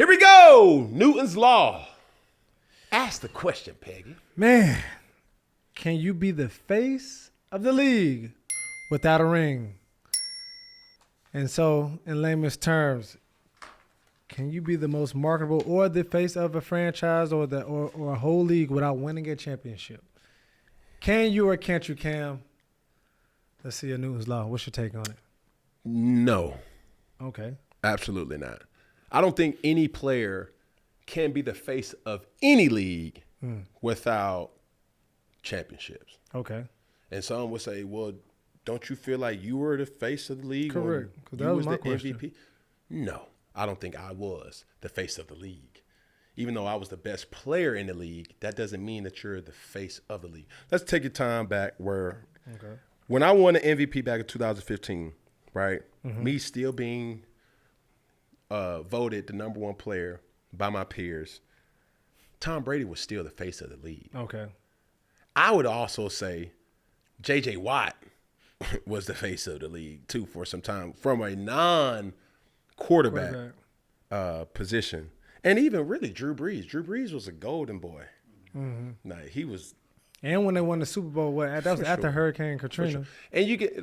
Here we go. Newton's Law. Ask the question, Peggy. Man, can you be the face of the league without a ring? And so, in layman's terms, can you be the most marketable or the face of a franchise or a whole league without winning a championship? Can you or can't you, Cam? Let's see a Newton's Law. What's your take on it? No. Okay. Absolutely not. I don't think any player can be the face of any league without championships. Okay. And some would say, well, don't you feel like you were the face of the league? Correct. When That you was my the question. MVP? No, I don't think I was the face of the league. Even though I was the best player in the league, that doesn't mean that you're the face of the league. Let's take your time back where when I won the MVP back in 2015, right? Me still being voted the number one player by my peers, Tom Brady was still the face of the league. Okay. I would also say J.J. Watt was the face of the league too for some time from a non-quarterback position. And even really Drew Brees. Drew Brees was a golden boy. Nah, he was. And when they won the Super Bowl, that was after Hurricane Katrina. Sure. And you get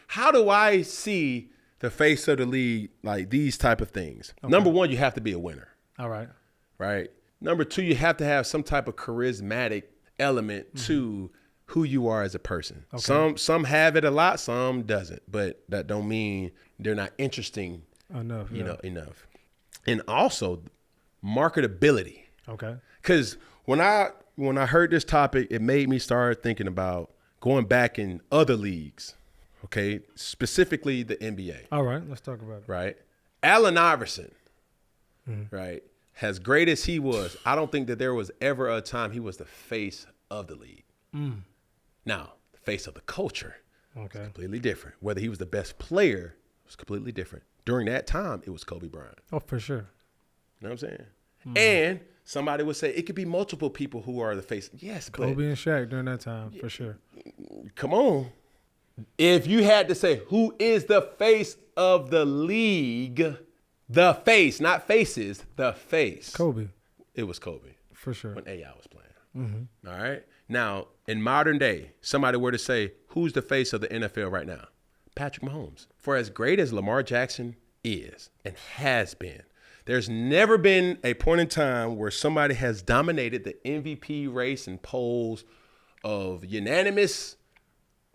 how do I see the face of the league like these type of things? Okay. Number one, you have to be a winner. All right. Right. Number two, you have to have some type of charismatic element to who you are as a person. Okay. Some have it a lot, some doesn't. But that don't mean they're not interesting enough. Enough. And also marketability. Okay. Because when I heard this topic, it made me start thinking about going back in other leagues. Okay, specifically the NBA. All right, let's talk about it. Right, Allen Iverson. Right, as great as he was, I don't think that there was ever a time he was the face of the league. Now, the face of the culture. Okay, is completely different. Whether he was the best player was completely different. During that time, it was Kobe Bryant. Oh, for sure. You know what I'm saying? And somebody would say it could be multiple people who are the face. Yes, Kobe and Shaq during that time, for sure. Come on. If you had to say who is the face of the league, the face, not faces, the face. Kobe. It was Kobe. For sure. When AI was playing. All right? Now, in modern day, somebody were to say, who's the face of the NFL right now? Patrick Mahomes. For as great as Lamar Jackson is and has been, there's never been a point in time where somebody has dominated the MVP race and polls of unanimous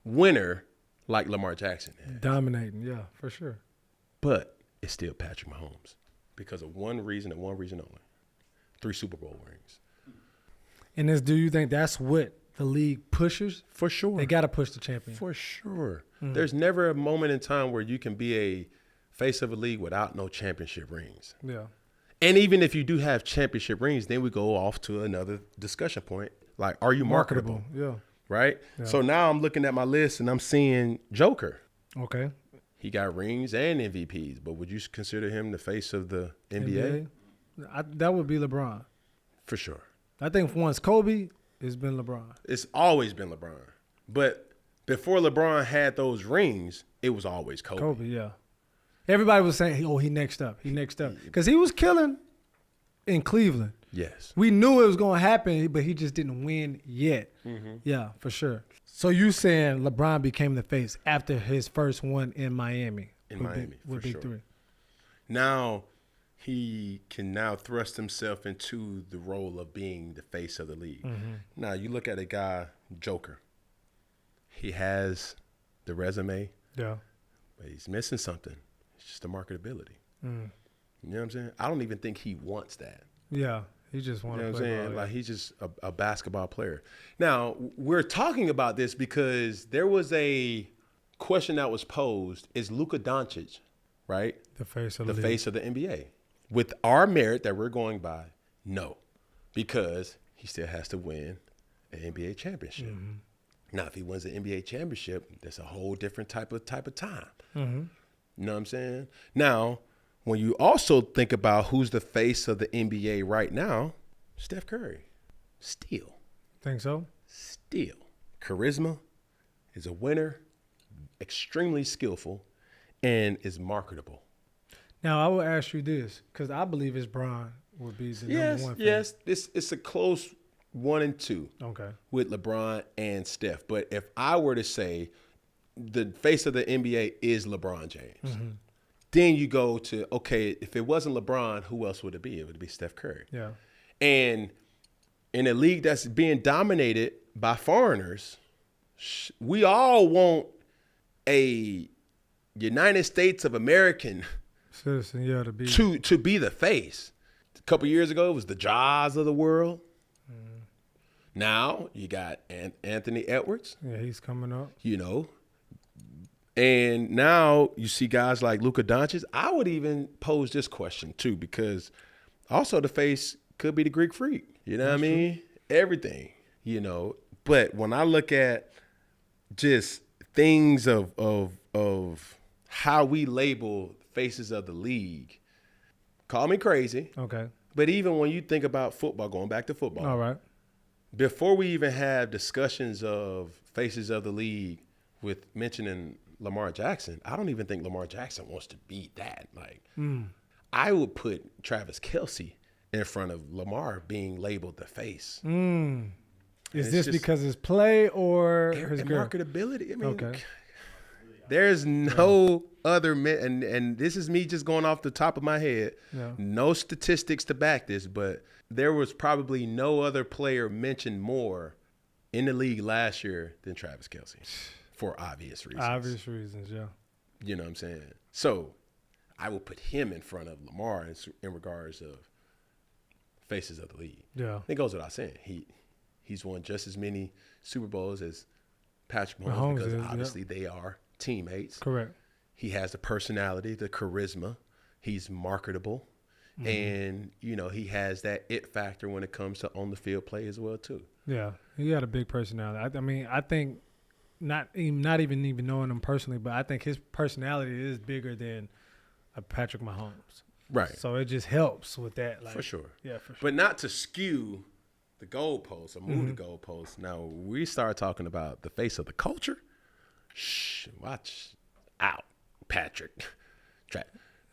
winner like Lamar Jackson has. Dominating, yeah, for sure. But it's still Patrick Mahomes because of one reason and one reason only. 3 Super Bowl rings. And do you think that's what the league pushes? For sure. They got to push the champion. For sure. There's never a moment in time where you can be a face of a league without no championship rings. Yeah. And even if you do have championship rings, then we go off to another discussion point. Like, are you marketable? Yeah. Right? Yeah. So now I'm looking at my list and I'm seeing Joker. Okay. He got rings and MVPs, but would you consider him the face of the NBA? That would be LeBron. For sure. I think once Kobe, it's been LeBron. It's always been LeBron. But before LeBron had those rings, it was always Kobe. Kobe, yeah. Everybody was saying, oh, he next up. Because he was killing in Cleveland. Yes. We knew it was going to happen, but he just didn't win yet. Yeah, for sure. So you saying LeBron became the face after his first one in Miami. With Big Three. Now he can now thrust himself into the role of being the face of the league. Now you look at a guy, Joker. He has the resume. Yeah. But he's missing something. It's just the marketability. You know what I'm saying? I don't even think he wants that. Yeah. He just wants to play. You know what I'm saying? Like, he's just a basketball player. Now, we're talking about this because there was a question that was posed. Is Luka Doncic, right? The face of the face of the NBA. With our merit that we're going by, no. Because he still has to win an NBA championship. Now, if he wins the NBA championship, that's a whole different type of time. You know what I'm saying? Now, when you also think about who's the face of the NBA right now, Steph Curry. Still. Think so? Still. Charisma, is a winner, extremely skillful, and is marketable. Now, I will ask you this, because I believe it's Bron would be the number one. Yes. It's a close 1 and 2. Okay. With LeBron and Steph. But if I were to say the face of the NBA is LeBron James, then you go to, okay, if it wasn't LeBron, who else would it be? It would be Steph Curry. Yeah. And in a league that's being dominated by foreigners, we all want a United States of American citizen, yeah, to be the face. A couple years ago, it was the Jaws of the world. Now you got Anthony Edwards. Yeah, he's coming up. You know, and now you see guys like Luka Doncic. I would even pose this question too, because also the face could be the Greek Freak. You know what I mean? True. Everything. You know, but when I look at just things of how we label faces of the league, call me crazy. Okay. But even when you think about football, going back to football. All right. Before we even have discussions of faces of the league with mentioning Lamar Jackson, I don't even think Lamar Jackson wants to be that. Like, I would put Travis Kelce in front of Lamar being labeled the face. Is this because his play or his marketability? I mean, there's no other and this is me just going off the top of my head. Yeah. No statistics to back this, but there was probably no other player mentioned more in the league last year than Travis Kelce for obvious reasons. Obvious reasons, yeah. You know what I'm saying? So I will put him in front of Lamar in regards of faces of the league. Yeah. It goes without saying. He's won just as many Super Bowls as Patrick Mahomes because obviously they are teammates. Correct. He has the personality, the charisma. He's marketable. And, you know, he has that it factor when it comes to on the field play as well, too. Yeah, he got a big personality. I mean, I think not even knowing him personally, but I think his personality is bigger than a Patrick Mahomes. Right. So it just helps with that. Like, for sure. Yeah, for sure. But not to skew the goalposts or move the goalposts. Now, we start talking about the face of the culture. Shh, watch out, Patrick.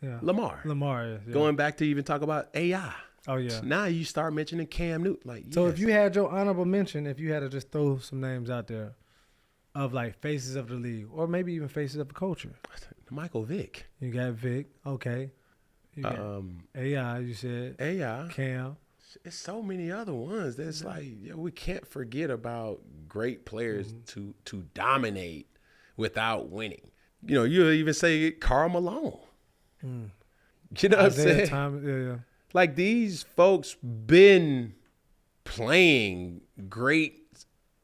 Yeah. Lamar, yeah. Going back to even talk about AI. Oh, yeah. Now you start mentioning Cam Newton. Like, so if you had your honorable mention, if you had to just throw some names out there of like faces of the league or maybe even faces of the culture. Michael Vick. You got Vick. Okay. You got AI, you said. AI. Cam. It's so many other ones. That's like, we can't forget about great players to dominate without winning. You know, you even say Karl Malone. You know what I'm saying? Yeah. Like these folks been playing great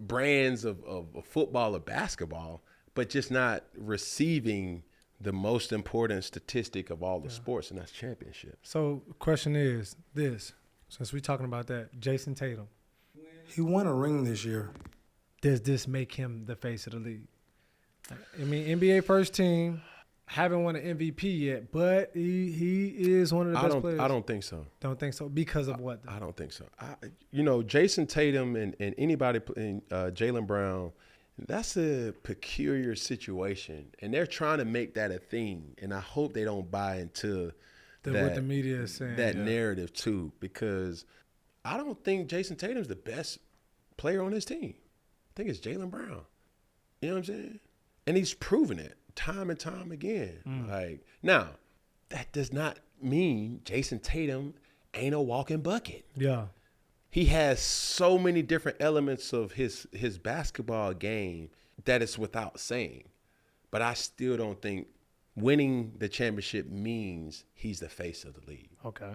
brands of football or basketball, but just not receiving the most important statistic of all the sports, and that's championship. So question is this, since we're talking about that, Jason Tatum. He won a ring this year. Does this make him the face of the league? I mean, NBA first team. Haven't won an MVP yet, but he is one of the best players. I don't think so. Don't think so because of what? I don't think so. Jason Tatum and anybody in Jaylen Brown, that's a peculiar situation, and they're trying to make that a thing. And I hope they don't buy into what the media is saying. That narrative too, because I don't think Jason Tatum's the best player on his team. I think it's Jaylen Brown. You know what I'm saying? And he's proven it time and time again. Like, now, that does not mean Jason Tatum ain't a walking bucket. Yeah. He has so many different elements of his basketball game that it's without saying. But I still don't think winning the championship means he's the face of the league. Okay.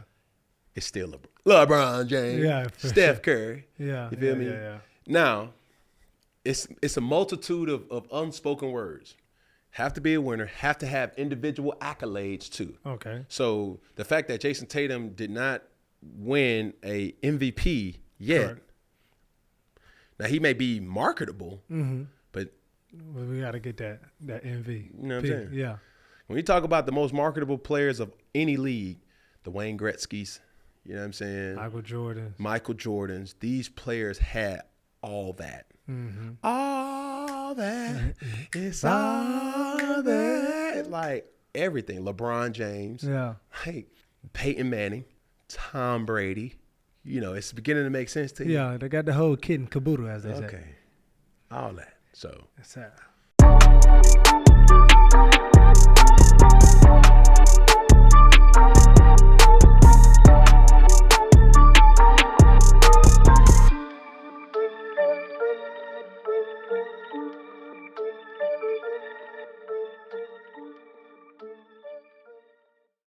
It's still LeBron James, Steph Curry. Yeah. You feel me? Yeah. Now, it's a multitude of unspoken words. Have to be a winner, have to have individual accolades too. Okay. So the fact that Jason Tatum did not win a MVP yet, Correct. Now he may be marketable, but we got to get that MVP. You know what I'm saying? Yeah. When you talk about the most marketable players of any league, the Wayne Gretzky's, you know what I'm saying? Michael Jordans. These players had all that. All that. It's all that. Like everything. LeBron James, Yeah. like Peyton Manning, Tom Brady. You know, it's beginning to make sense to you. Yeah, they got the whole kit and caboodle, as they say. Okay. All that. So That's sad.